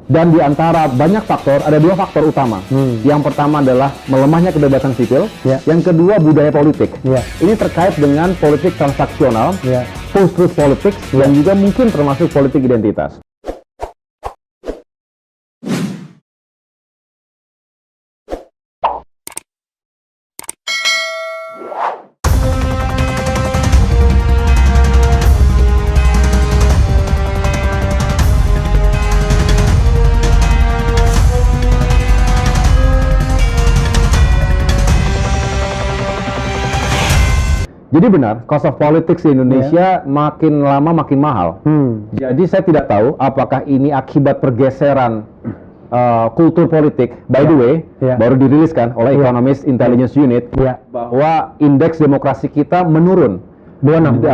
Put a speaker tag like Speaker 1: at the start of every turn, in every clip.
Speaker 1: Dan di antara banyak faktor, ada dua faktor utama. Yang pertama adalah melemahnya kebebasan sipil. Yang kedua, budaya politik. Ini terkait dengan politik transaksional, post-truth politics, dan juga mungkin termasuk politik identitas. Jadi benar, cost of politics di Indonesia makin lama makin mahal. Jadi saya tidak tahu apakah ini akibat pergeseran kultur politik. By the way, baru diriliskan oleh Economist Intelligence Unit bahwa indeks demokrasi kita menurun.
Speaker 2: 62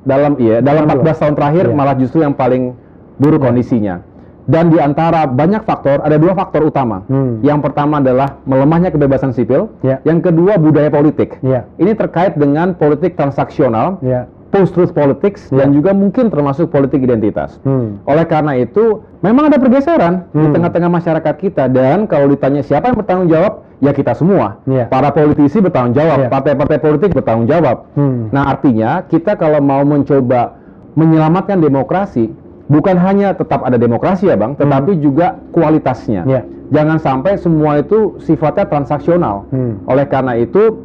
Speaker 1: dalam 14 tahun terakhir malah justru yang paling buruk kondisinya. Dan di antara banyak faktor, ada dua faktor utama. Yang pertama adalah melemahnya kebebasan sipil. Yang kedua, budaya politik. Ini terkait dengan politik transaksional, post-truth politics, dan juga mungkin termasuk politik identitas. Oleh karena itu, memang ada pergeseran di tengah-tengah masyarakat kita. Dan kalau ditanya siapa yang bertanggung jawab, ya kita semua. Para politisi bertanggung jawab, partai-partai politik bertanggung jawab. Nah, artinya kita kalau mau mencoba menyelamatkan demokrasi, bukan hanya tetap ada demokrasi ya Bang, tetapi juga kualitasnya. Jangan sampai semua itu sifatnya transaksional. Oleh karena itu,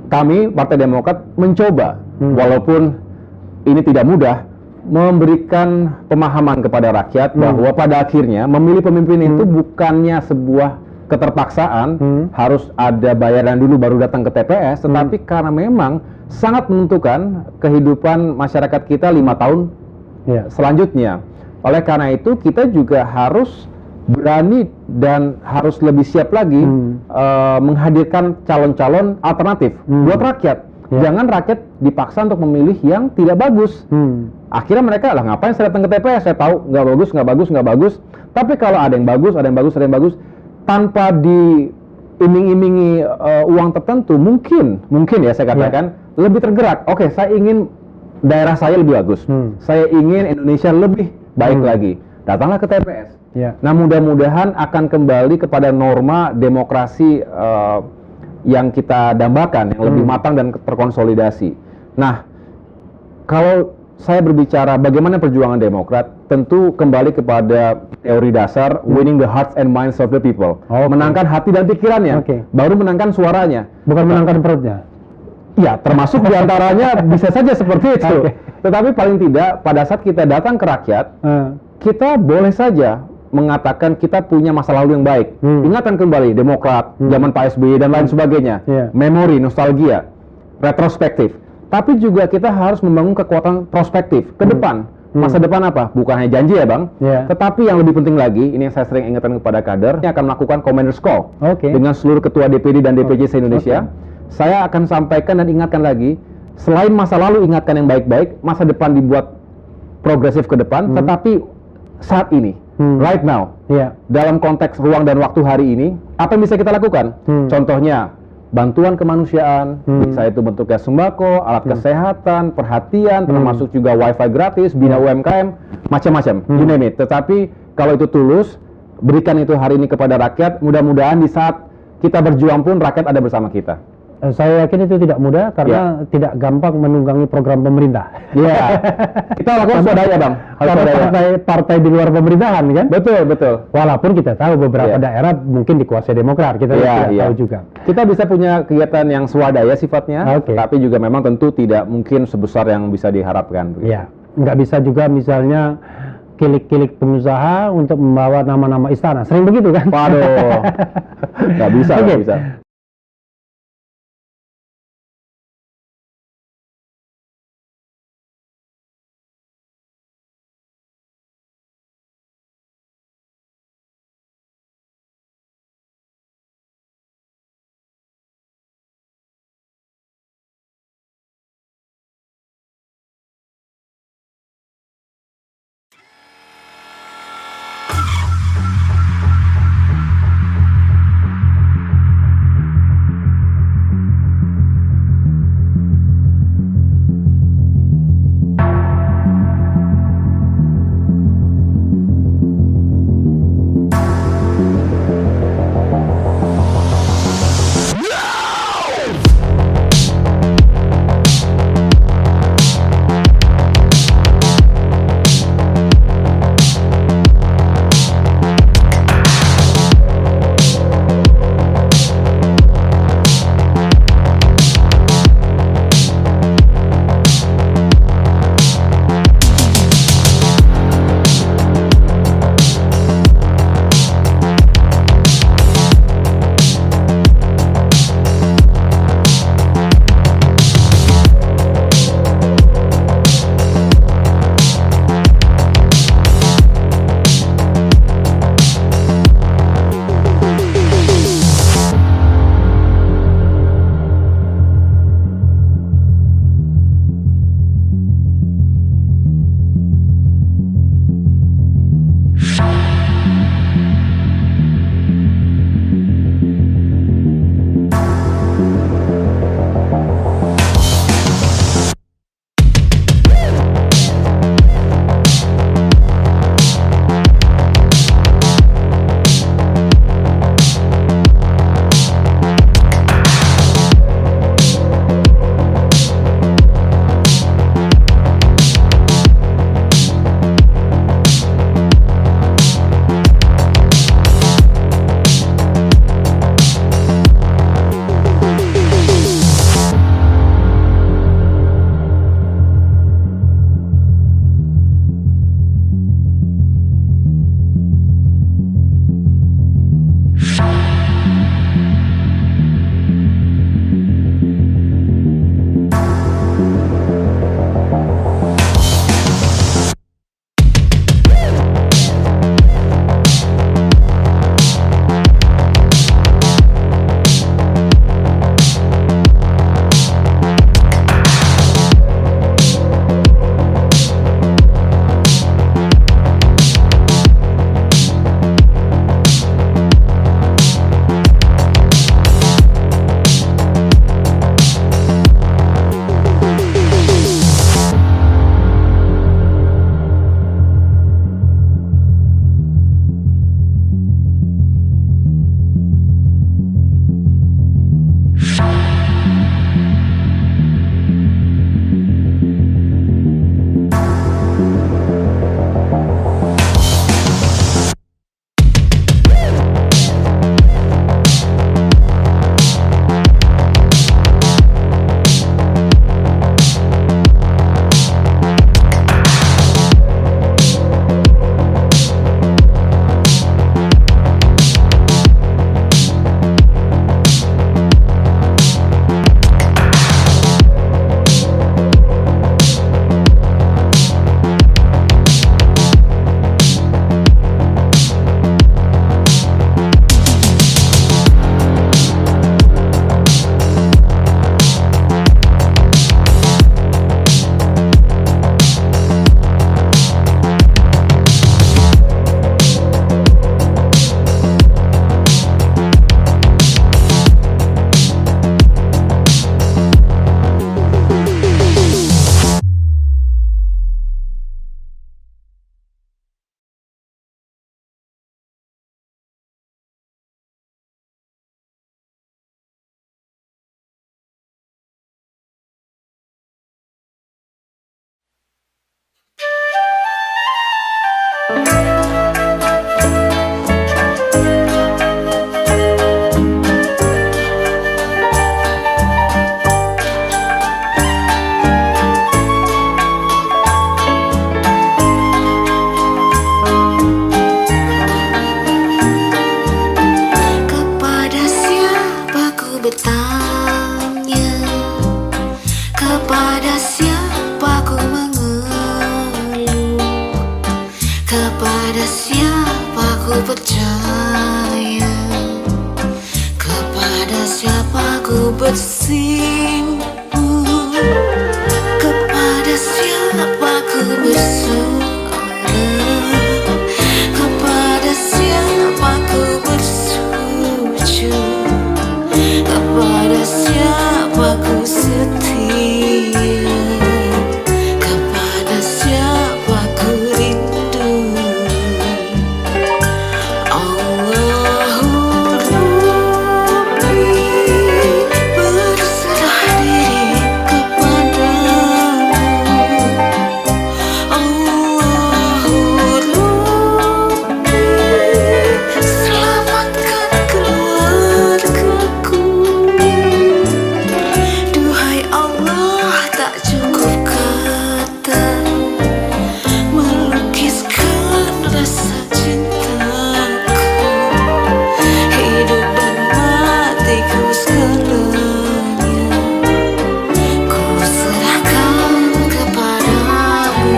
Speaker 1: kami Partai Demokrat mencoba, walaupun ini tidak mudah, memberikan pemahaman kepada rakyat bahwa pada akhirnya memilih pemimpin itu bukannya sebuah keterpaksaan, harus ada bayaran dulu baru datang ke TPS, tetapi karena memang sangat menentukan kehidupan masyarakat kita 5 tahun selanjutnya. Oleh karena itu kita juga harus berani dan harus lebih siap lagi menghadirkan calon-calon alternatif buat rakyat. Jangan rakyat dipaksa untuk memilih yang tidak bagus. Akhirnya mereka lah ngapain saya datang ke TPS, saya tahu nggak bagus, nggak bagus, nggak bagus. Tapi kalau ada yang bagus, ada yang bagus, ada yang bagus, tanpa diiming-imingi uang tertentu, mungkin ya saya katakan lebih tergerak. Oke, saya ingin daerah saya lebih bagus. Saya ingin Indonesia lebih baik lagi. Datanglah ke TPS. Nah, mudah-mudahan akan kembali kepada norma demokrasi yang kita dambakan, yang lebih matang dan terkonsolidasi. Nah, kalau saya berbicara bagaimana perjuangan Demokrat, tentu kembali kepada teori dasar winning the hearts and minds of the people. Menangkan hati dan pikirannya, baru menangkan suaranya.
Speaker 2: Bukan menangkan perutnya.
Speaker 1: Ya, termasuk diantaranya bisa saja seperti itu. Tetapi paling tidak, pada saat kita datang ke rakyat, kita boleh saja mengatakan kita punya masa lalu yang baik. Ingatan kembali Demokrat, zaman Pak SBY dan lain sebagainya. Memori, nostalgia, retrospektif. Tapi juga kita harus membangun kekuatan prospektif ke depan. Masa depan apa? Bukan hanya janji ya Bang, tetapi yang lebih penting lagi, ini yang saya sering ingatkan kepada kader, ini akan melakukan Commander's Call dengan seluruh ketua DPD dan DPJ se-Indonesia. Saya akan sampaikan dan ingatkan lagi, selain masa lalu ingatkan yang baik-baik, masa depan dibuat progresif ke depan, tetapi saat ini, right now, dalam konteks ruang dan waktu hari ini, apa yang bisa kita lakukan? Contohnya, bantuan kemanusiaan, bisa itu bentuknya sembako, alat kesehatan, perhatian, termasuk juga wifi gratis, bina UMKM, macam-macam, you name it. Tetapi kalau itu tulus, berikan itu hari ini kepada rakyat, mudah-mudahan di saat kita berjuang pun rakyat ada bersama kita.
Speaker 2: Saya yakin itu tidak mudah karena tidak gampang menunggangi program pemerintah.
Speaker 1: Kita lakukan swadaya Bang.
Speaker 2: Karena partai di luar pemerintahan kan?
Speaker 1: Betul.
Speaker 2: Walaupun kita tahu beberapa daerah mungkin dikuasai Demokrat, kita tidak tahu juga.
Speaker 1: Kita bisa punya kegiatan yang swadaya sifatnya, tapi juga memang tentu tidak mungkin sebesar yang bisa diharapkan.
Speaker 2: Iya, nggak bisa juga misalnya kilik-kilik pengusaha untuk membawa nama-nama istana. Sering begitu kan?
Speaker 1: Waduh, nggak bisa.
Speaker 3: ku percaya, kepada siapa ku bersimpu, kepada siapa ku bersuara, kepada siapa ku bersujud, kepada siapa ku setia, kepada siapa ku rindu. Allahu Rabbi, berserah diri kepadamu. Allahu Rabbi, selamatkan keluargaku. Duhai Allah, tak cukup kata melukiskan rasa cintaku. Hidup dan matiku segalanya ku serahkan kepadamu.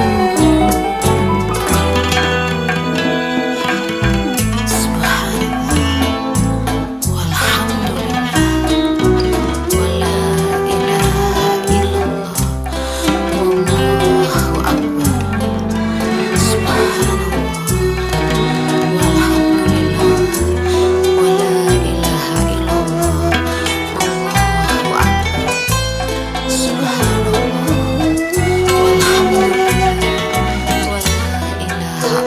Speaker 3: Subhanallah, walhamdulillah, wala ilaha illallah, wallahu akbar. Subhanallah, walhamdulillah, wala ilaha illallah, wallahu akbar. Subhanallah, walhamdulillah, wala ilaha illallah,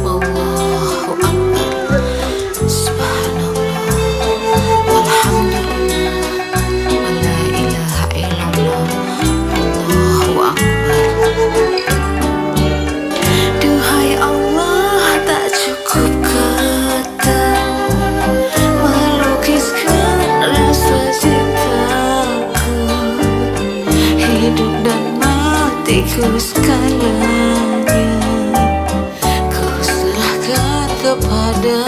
Speaker 3: wallahu akbar. Subhanallah, walhamdulillah, wala ilaha illallah, wallahu akbar. Duhai Allah, tak cukup kata melukiskan rasa cintaku. Hidup dan matiku segalanya ku serahkan kepada